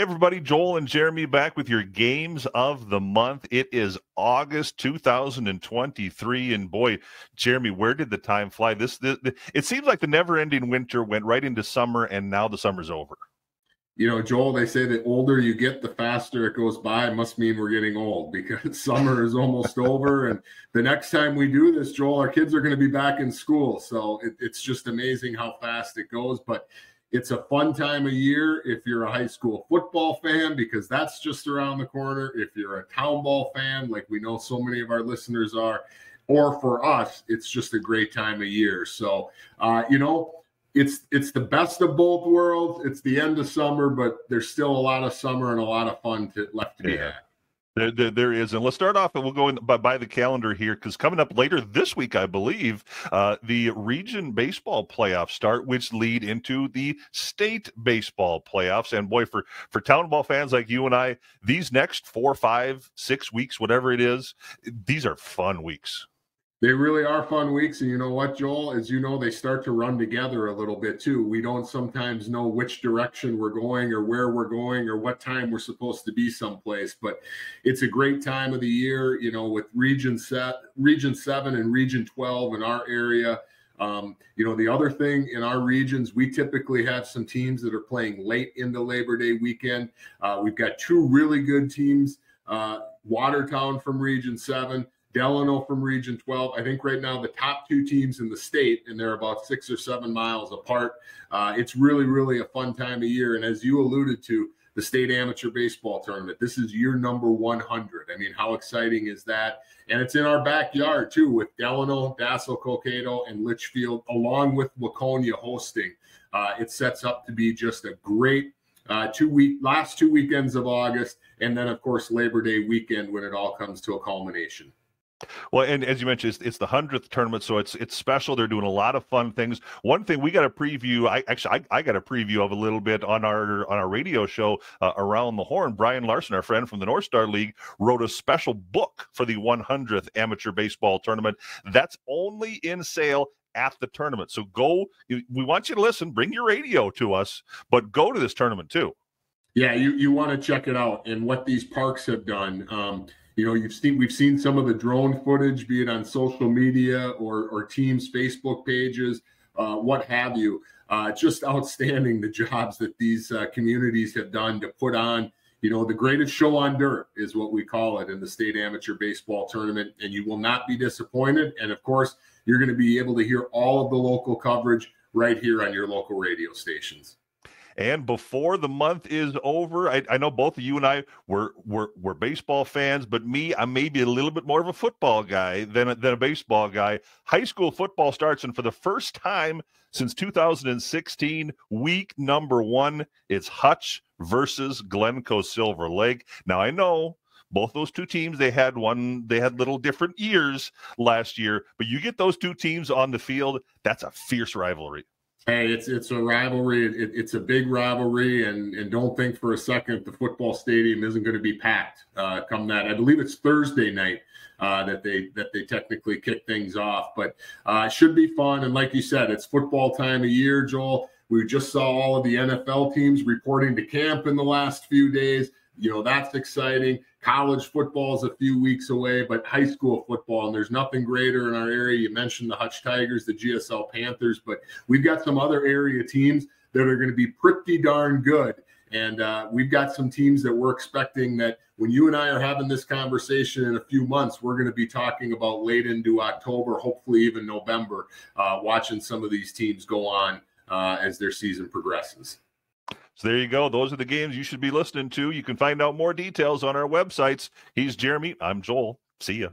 everybody, Joel and Jeremy back with your games of the month. It is August 2023, and boy, Jeremy, where did the time fly? It seems like the never-ending winter went right into summer, and now the summer's over. You know, Joel, they say the older you get, the faster it goes by. It must mean we're getting old because summer is almost over. And the next time we do this, Joel, our kids are going to be back in school. So it's just amazing how fast it goes. But it's a fun time of year if you're a high school football fan, because that's just around the corner. If you're a town ball fan, like we know so many of our listeners are, or for us, it's just a great time of year. So, it's the best of both worlds. It's the end of summer, but there's still a lot of summer and a lot of fun left to be had. There is. And let's start off, and we'll go by the calendar here, because coming up later this week, I believe, the region baseball playoffs start, which lead into the state baseball playoffs. And boy, for town ball fans like you and I, these next 4, 5, 6 weeks, whatever it is, these are fun weeks. They really are fun weeks. And you know what, Joel? As you know, they start to run together a little bit too. We don't sometimes know which direction we're going or where we're going or what time we're supposed to be someplace. But it's a great time of the year, with Region 7 and Region 12 in our area. The other thing in our regions, we typically have some teams that are playing late in the Labor Day weekend. We've got 2 really good teams, Watertown from Region 7, Delano from Region 12. I think right now the top 2 teams in the state, and they're about 6 or 7 miles apart. It's really, really a fun time of year. And as you alluded to, the state amateur baseball tournament, this is year number 100. I mean, how exciting is that? And it's in our backyard too, with Delano, Dassel, Cokato, and Litchfield, along with Waconia hosting. It sets up to be just a great last 2 weekends of August. And then of course, Labor Day weekend when it all comes to a culmination. Well, and as you mentioned, it's the 100th tournament, so it's special. They're doing a lot of fun things. One thing we got a preview. I got a preview of a little bit on our radio show, Around the Horn. Brian Larson, our friend from the North Star League, wrote a special book for the 100th amateur baseball tournament. That's only in sale at the tournament. So go. We want you to listen. Bring your radio to us, but go to this tournament too. Yeah, you want to check it out and what these parks have done. We've seen some of the drone footage, be it on social media or teams' Facebook pages, what have you. Just outstanding, the jobs that these communities have done to put on, the greatest show on dirt is what we call it in the state amateur baseball tournament. And you will not be disappointed. And of course, you're going to be able to hear all of the local coverage right here on your local radio stations. And before the month is over, I know both of you and I were baseball fans, but I'm maybe a little bit more of a football guy than a baseball guy. High school football starts, and for the first time since 2016, week number 1, it's Hutch versus Glencoe Silver Lake. Now I know both those 2 teams, they had little different years last year, but you get those 2 teams on the field, that's a fierce rivalry. Hey, it's a rivalry. It's a big rivalry, and don't think for a second the football stadium isn't going to be packed come that. I believe it's Thursday night that they technically kick things off, but it should be fun. And like you said, it's football time of year, Joel. We just saw all of the NFL teams reporting to camp in the last few days. That's exciting. College football is a few weeks away, but high school football, and there's nothing greater in our area. You mentioned the Hutch Tigers, the GSL Panthers, but we've got some other area teams that are going to be pretty darn good. And we've got some teams that we're expecting that when you and I are having this conversation in a few months, we're going to be talking about late into October, hopefully even November, watching some of these teams go on as their season progresses. So there you go. Those are the games you should be listening to. You can find out more details on our websites. He's Jeremy. I'm Joel. See ya.